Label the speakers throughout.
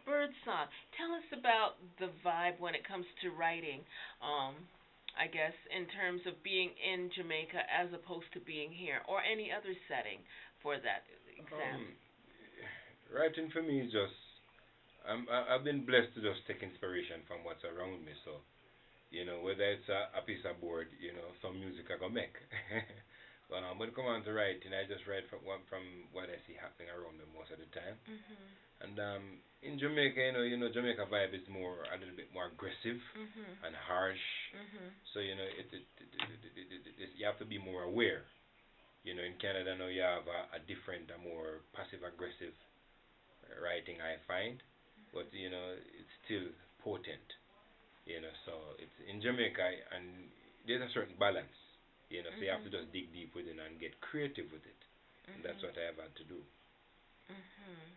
Speaker 1: Birdsong. Tell us about the vibe when it comes to writing. Um, I guess in terms of being in Jamaica as opposed to being here, or any other setting for that example.
Speaker 2: Um, writing for me is just I've been blessed to just take inspiration from what's around me. So whether it's a piece of board, some music I go make. When it come on to writing, I just write from what I see happening around me most of the time.
Speaker 1: Mhm.
Speaker 2: And in Jamaica, Jamaica vibe is more a little bit more aggressive
Speaker 1: Mhm.
Speaker 2: and harsh.
Speaker 1: Mhm.
Speaker 2: So you have to be more aware. In Canada now you have a different, a more passive aggressive writing I find, but it's still potent. So it's in Jamaica, and there's a certain balance. So you have to
Speaker 1: Mhm.
Speaker 2: just dig deep within and get creative with it, and that's
Speaker 1: Mhm.
Speaker 2: what I have had to do.
Speaker 1: Mhm.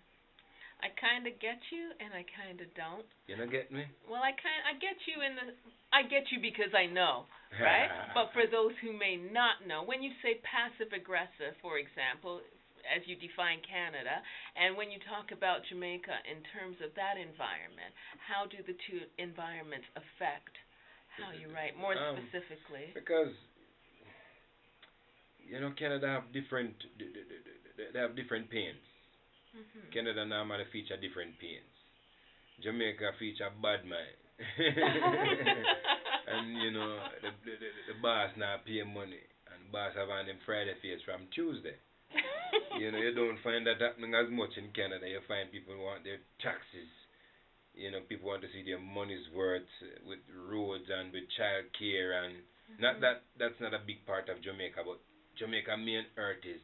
Speaker 1: I kind of get you, and I kind of don't.
Speaker 2: You know, get me?
Speaker 1: Well, I get you in the I get you because I know, right? But for those who may not know, when you say passive aggressive, for example, as you define Canada, and when you talk about Jamaica in terms of that environment, how do the two environments affect how you write more
Speaker 2: um,
Speaker 1: specifically?
Speaker 2: because Canada have they have different pains.
Speaker 1: Mhm.
Speaker 2: Canada normally feature different pains. Jamaica feature bad mind. And the boss now pay money, and boss have on them Friday face from Tuesday. You don't find that happening as much in Canada. You find people want their taxes. People want to see their money's worth with roads and with child care, and not
Speaker 1: Mhm.
Speaker 2: that that's not a big part of Jamaica, but Jamaica main earth is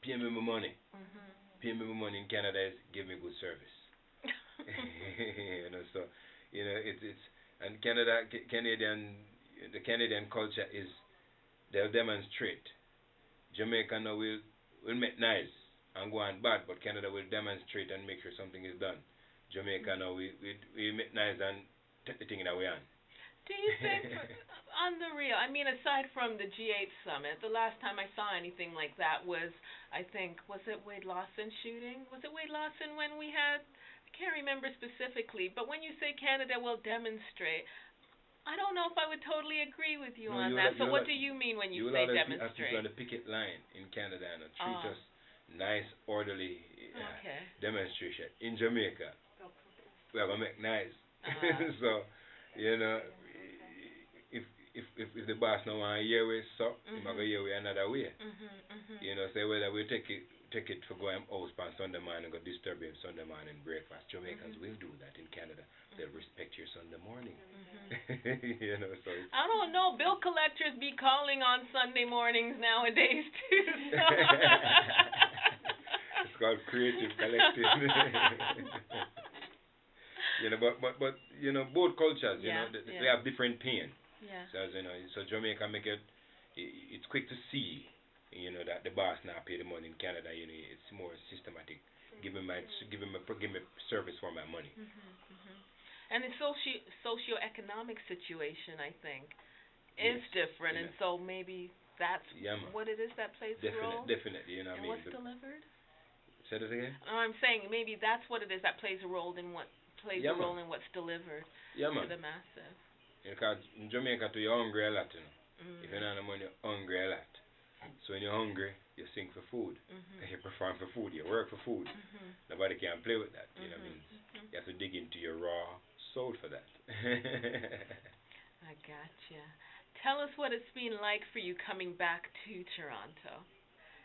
Speaker 2: pay me my money.
Speaker 1: Mhm.
Speaker 2: Pay me my money. In Canada is give me good service. So it's and the Canadian culture is they'll demonstrate. Jamaica now will make nice and go on bad, but Canada will demonstrate and make sure something is done. Jamaica now we make nice and take the thing in our hand.
Speaker 1: Do you think, on the real, I mean, aside from the G8 summit, the last time I saw anything like that was, I think, was it Wade Lawson shooting? Was it Wade Lawson when we had, I can't remember specifically, but when you say Canada will demonstrate, I don't know if I would totally agree with you
Speaker 2: No,
Speaker 1: on
Speaker 2: you
Speaker 1: that.
Speaker 2: will
Speaker 1: So
Speaker 2: you
Speaker 1: what
Speaker 2: will
Speaker 1: do you mean when
Speaker 2: you
Speaker 1: you
Speaker 2: will
Speaker 1: say
Speaker 2: always have people on
Speaker 1: demonstrate?
Speaker 2: the picket line in Canada and treat
Speaker 1: Oh,
Speaker 2: us nice, orderly
Speaker 1: okay.
Speaker 2: demonstration. In Jamaica, we have to make nice.
Speaker 1: Uh,
Speaker 2: So you know if if the boss no want to hear we so, he might go
Speaker 1: mhm.
Speaker 2: hear we another way.
Speaker 1: Mhm. Mhm.
Speaker 2: Say whether we take it for going house on Sunday morning go disturb him Sunday morning breakfast. Jamaicans
Speaker 1: Mhm.
Speaker 2: will do that in Canada. They'll
Speaker 1: Mhm.
Speaker 2: respect your Sunday morning.
Speaker 1: Mhm.
Speaker 2: So it's
Speaker 1: I don't know. Bill collectors be calling on Sunday mornings nowadays too. So.
Speaker 2: it's called creative collective. But both cultures,
Speaker 1: Yeah.
Speaker 2: they
Speaker 1: Yeah.
Speaker 2: have different pain.
Speaker 1: Yeah.
Speaker 2: So so Jamaica make it, it's quick to see, that the boss now pay the money. In Canada, it's more systematic. Give me service for my money.
Speaker 1: Mhm. Mhm. And the socioeconomic situation, I think, is
Speaker 2: Yes,
Speaker 1: different, and so maybe that's
Speaker 2: yeah, man.
Speaker 1: what it is that plays a role
Speaker 2: Definitely, what I
Speaker 1: in
Speaker 2: mean.
Speaker 1: what's delivered.
Speaker 2: Say that again.
Speaker 1: I'm saying maybe that's what it is that plays a role in what plays a
Speaker 2: Yeah, man.
Speaker 1: role in what's delivered
Speaker 2: Yeah,
Speaker 1: to
Speaker 2: man.
Speaker 1: the masses.
Speaker 2: Because in Jamaica, too, you're hungry a lot. If you're
Speaker 1: Mm.
Speaker 2: not the money, you're hungry a lot. So when you're hungry, you sing for food.
Speaker 1: Mhm.
Speaker 2: You perform for food. You work for food.
Speaker 1: Mhm.
Speaker 2: Nobody can play with that. What I
Speaker 1: Mhm.
Speaker 2: mean,
Speaker 1: Mhm.
Speaker 2: you have to dig into your raw soul for that.
Speaker 1: I gotcha. Tell us what it's been like for you coming back to Toronto.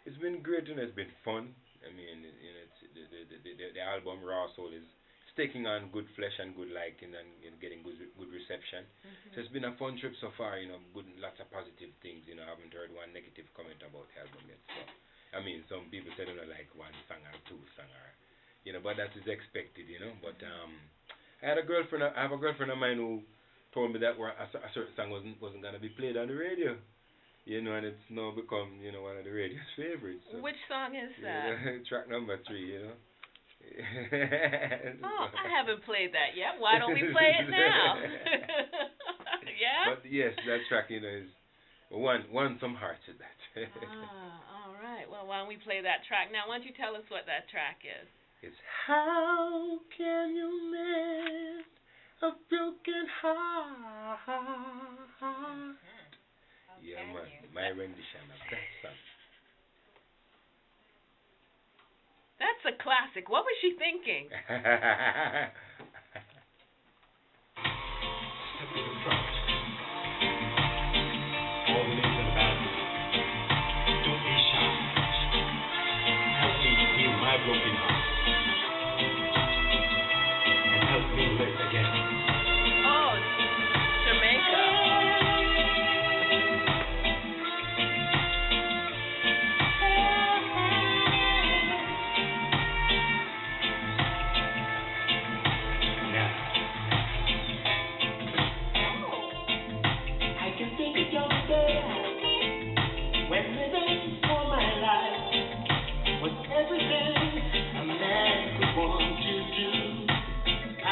Speaker 2: It's been great and it's been fun. I mean, it's the album Raw Soul is it's taking on good flesh and good liking and getting good reception. So
Speaker 1: Mhm.
Speaker 2: it's been a fun trip so far. Good, lots of positive things. I haven't heard one negative comment about the album yet. So I mean, some people say they don't like one song or two song or but that is expected. But
Speaker 1: Mhm.
Speaker 2: I have a girlfriend of mine who told me that a certain song wasn't gonna be played on the radio. And it's now become, one of the radio's favorites. So,
Speaker 1: Which song is that?
Speaker 2: track number 3.
Speaker 1: Oh,
Speaker 2: So,
Speaker 1: I haven't played that yet. Why don't we play it now? Yeah?
Speaker 2: but yes, that track, is one some hearts at that.
Speaker 1: Ah, all right. Well, why don't we play that track now? Why don't you tell us what that track is?
Speaker 2: It's how can you mend a broken heart? Yeah, man. My rendition of that song.
Speaker 1: That's a classic. What was she thinking?
Speaker 3: Step to the front. All the names in the bathroom. Don't be shy. Help me heal my broken heart. And help me live again.
Speaker 1: Oh, Jamaica.
Speaker 3: Now, I can think of your face when the days for my life was everything a man could want to do. I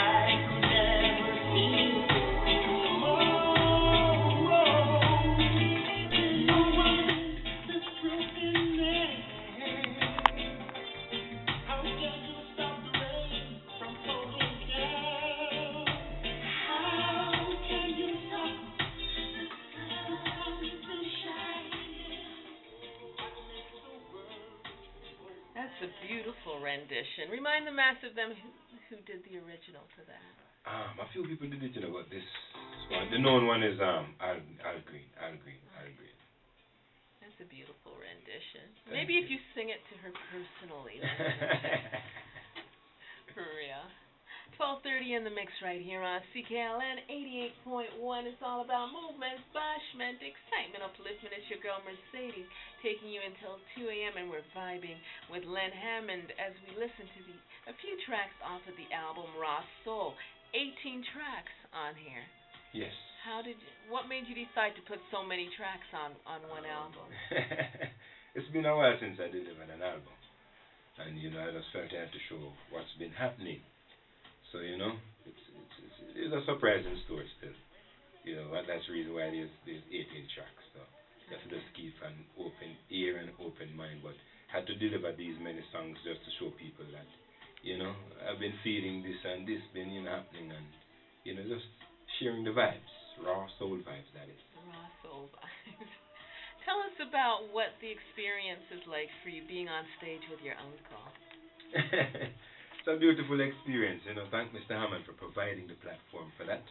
Speaker 3: could never see tomorrow. No one is broken man. How can you stop the rain from falling down? How can you stop the sun from shining? What makes the world
Speaker 1: That's a beautiful rendition. Remind the mass of them who did the original to that.
Speaker 2: A few people did it, but this one, the known one is Al Green.
Speaker 1: That's a beautiful rendition. Maybe if you sing it to her personally. For real. 12:30 in the mix right here on CKLN 88.1. It's all about movement, bashment, excitement, upliftment. It's your girl Mercedes taking you until 2 a.m. and we're vibing with Lenn Hammond as we listen to a few tracks off of the album Raw Soul. 18 tracks on here.
Speaker 2: Yes.
Speaker 1: What made you decide to put so many tracks on one album?
Speaker 2: It's been a while since I delivered an album, and I just felt I had to show what's been happening. So it's a surprising story still. That's the reason why there's 18 tracks. So you have to just keep an open ear and open mind. But had to deliver these many songs just to show people that I've been feeling this and this been happening, and just sharing the vibes, raw soul vibes, that is.
Speaker 1: Raw soul vibes. Tell us about what the experience is like for you being on stage with your uncle.
Speaker 2: It's a beautiful experience, Thank Mr. Hammond for providing the platform for that.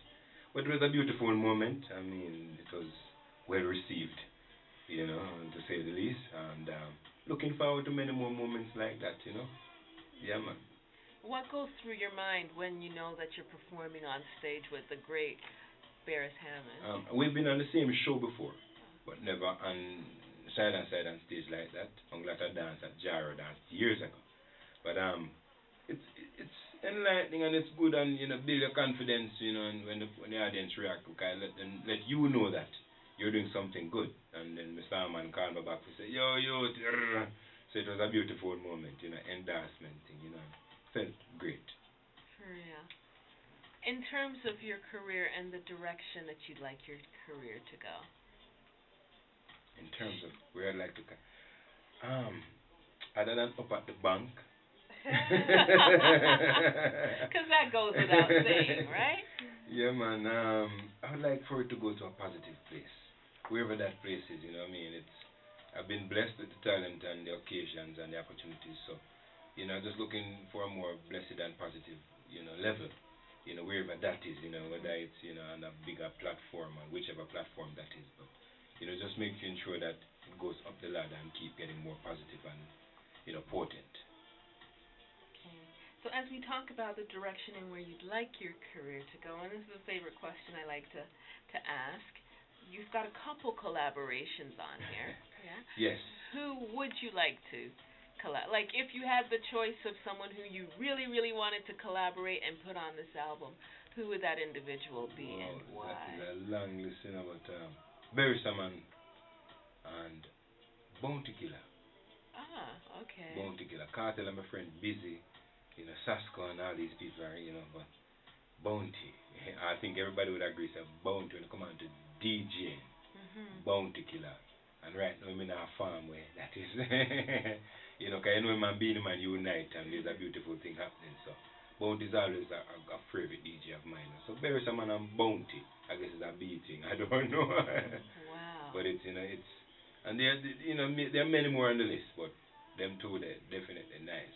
Speaker 2: But it was a beautiful moment. I mean, it was well received, to say the least. And looking forward to many more moments like that, Yeah, man.
Speaker 1: What goes through your mind when you know that you're performing on stage with the great Beres Hammond?
Speaker 2: We've been on the same show before, but never on side on stage like that. On like a dance at Jaro dance years ago. But it's enlightening and it's good, and build your confidence, and when the audience react, okay, let you know that you're doing something good. And then Mr. Hammond called me back to say, yo, so it was a beautiful moment, endorsement thing, felt great.
Speaker 1: For real. In terms of your career and the direction that you'd like your career to go.
Speaker 2: In terms of where I'd like to go, other than up at the bank.
Speaker 1: Because that goes without saying, right?
Speaker 2: Yeah, man. I would like for it to go to a positive place, wherever that place is. I've been blessed with the talent and the occasions and the opportunities. So, just looking for a more blessed and positive, level. Wherever that is. Whether it's on a bigger platform or whichever platform that is. But just make you ensure that it goes up the ladder and keep getting more positive and potent.
Speaker 1: So as we talk about the direction and where you'd like your career to go, and this is a favorite question I like to ask, you've got a couple collaborations on here. Yeah?
Speaker 2: Yes.
Speaker 1: Who would you like to collab? Like if you had the choice of someone who you really, really wanted to collaborate and put on this album, who would that individual be and why?
Speaker 2: That is a long list, but Beres Hammond and Bounty Killer.
Speaker 1: Ah, okay.
Speaker 2: Bounty Killer. Cartel and my friend Busy. Sasko and all these people are, but Bounty. I think everybody would agree, so Bounty when it come on to DJ, Bounty Killer. And right now I'm in a farm where that is, Because you know man being man unite and there's a beautiful thing happening. So Bounty is always a favorite DJ of mine. So Barry Salmon and Bounty, I guess it's a beating. I don't know.
Speaker 1: Wow.
Speaker 2: But it's it's and there are many more on the list, but them two they're definitely nice.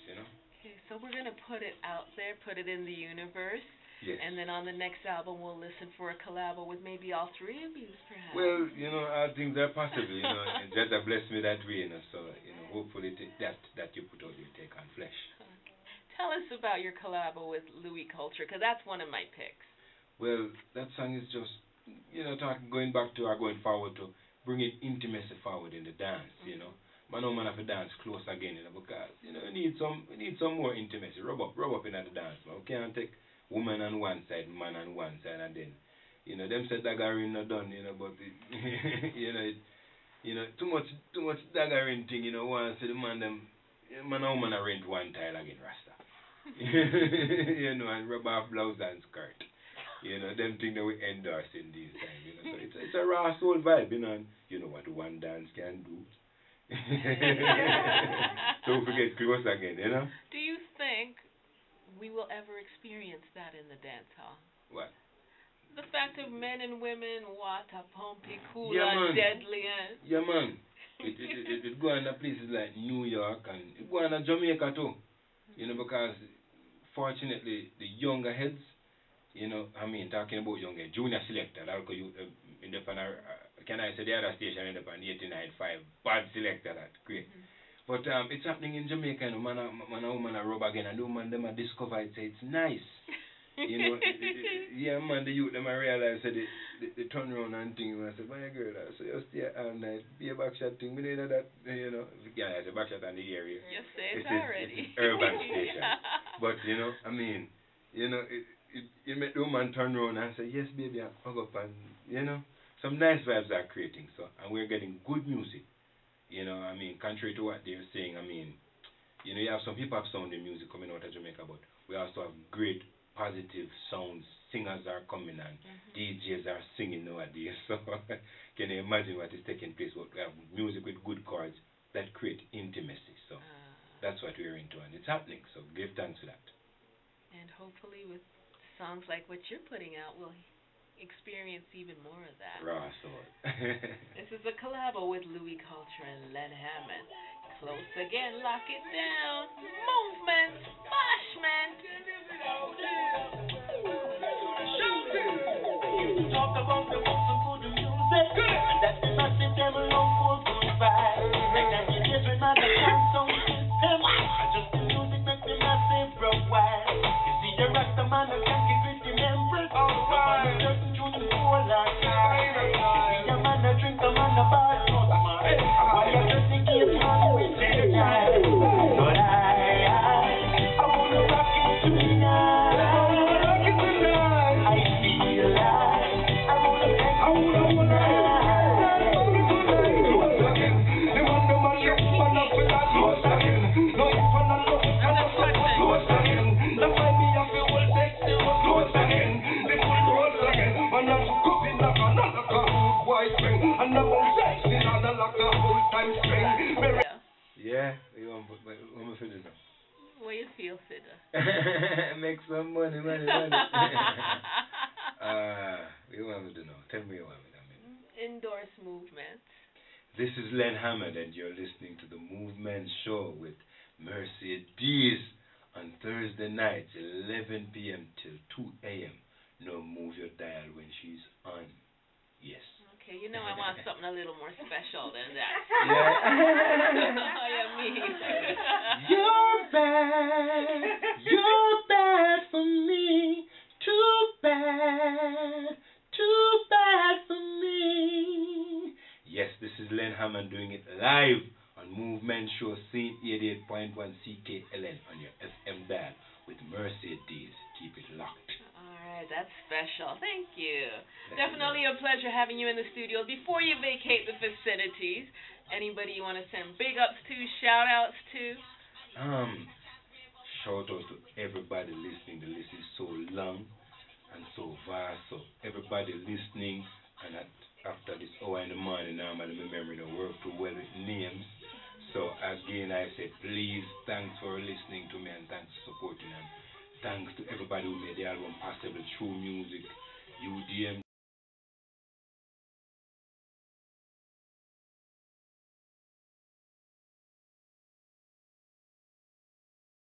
Speaker 1: Okay, so we're gonna put it out there, put it in the universe.
Speaker 2: Yes.
Speaker 1: And then on the next album, we'll listen for a collabo with maybe all three of you, perhaps.
Speaker 2: Well, all things are possible, and just bless me that way, So, hopefully that you put out will take on flesh.
Speaker 1: Okay. Tell us about your collabo with Louis Culture, because that's one of my picks.
Speaker 2: Well, that song is just, going back to or going forward to bringing intimacy forward in the dance, Man, man have to dance close again, because, we need some more intimacy. Rub up in the dance, man. We can't take woman on one side, man on one side, and then, them said daggering not done, but, too much daggering thing, once the man and woman are rent one tile again, Rasta. And rub off blouse and skirt. Them thing that we endorse in these times, So it's a raw soul vibe, and you know what one dance can do. Don't forget close again,
Speaker 1: Do you think we will ever experience that in the dance hall?
Speaker 2: What?
Speaker 1: The fact of men and women, water, pumpy, cool,
Speaker 2: man.
Speaker 1: deadly,
Speaker 2: Yeah, man. It go on to places like New York and it go on to Jamaica too. Because fortunately the younger heads, talking about younger junior selector, that'll go you in the can I say the other station in the 89.5 bad selector that great. But it's happening in Jamaica, man and woman are rub again, and the woman them a discover it, say it's nice. Yeah, man, the youth them a realize that they turn around and think, I said, my girl, so you stay all night, be a backshot thing, we know that, yeah, it's a backshot on the area.
Speaker 1: You say it already.
Speaker 2: It's urban station. But, it make the woman turn around and say, yes, baby, I'll hug up and, some nice vibes are creating, so, and we're getting good music. Contrary to what they're saying, you have some hip-hop sounding music coming out of Jamaica, but we also have great positive sounds. Singers are coming and DJs are singing nowadays. So, can you imagine what is taking place? But we have music with good chords that create intimacy. So, that's what we're into, and it's happening. So, give thanks for that.
Speaker 1: And hopefully with songs like what you're putting out, we'll experience even more of that.
Speaker 2: Raw soul.
Speaker 1: This is a collabo with Louis Culture and Lenn Hammond. Close again, lock it down. Movement, bashment.
Speaker 3: Talk about the most of good music. That's the massive them love for good vibes. Like that you get with my sound system. Just the music make the massive rock wild. You see the Rasta man that can keep with the members. Alright. Certain tune for like time. You see a man that drink a man a bar. Why you just the game man with the time? But I wanna rock it tonight. I feel like I wanna take you tonight. The one the man look man up with that close again. No if I not look at the close again. That's why me have to hold sexy close again. The full close again. And I'm cooking like another good white string. And I'm sexy and I'm like a whole time string.
Speaker 2: Yeah, we want to feel it now.
Speaker 1: What do you feel, Sida?
Speaker 2: Make some money. We want to know. Tell me what I mean.
Speaker 1: Endorse movement.
Speaker 2: This is Lenn Hammond, and you're listening to the Movement Show with Mercy Dees on Thursday nights, 11 p.m. till 2 a.m. No, move your dial when she's on. Yes.
Speaker 1: Okay, I want something a little more special than that.
Speaker 2: Yeah.
Speaker 1: Me.
Speaker 2: You're bad for me. Too bad for me. Yes, this is Lenn Hammond doing it live on Movement Show, Scene 88.1 CKLN on your FM dial with Mercy Dees. Keep it locked.
Speaker 1: Alright, that's special. Thank you. Definitely a pleasure having you in the studio. Before you vacate the facilities, anybody you want to send big ups to, shout outs to?
Speaker 2: Shout out to everybody listening. The list is so long and so vast. So everybody listening, and after this hour in the morning, normally my memory don't work too well with names. So again, I say, please, thanks for listening to me and thanks for supporting and thanks to everybody who made the album possible through music, UDM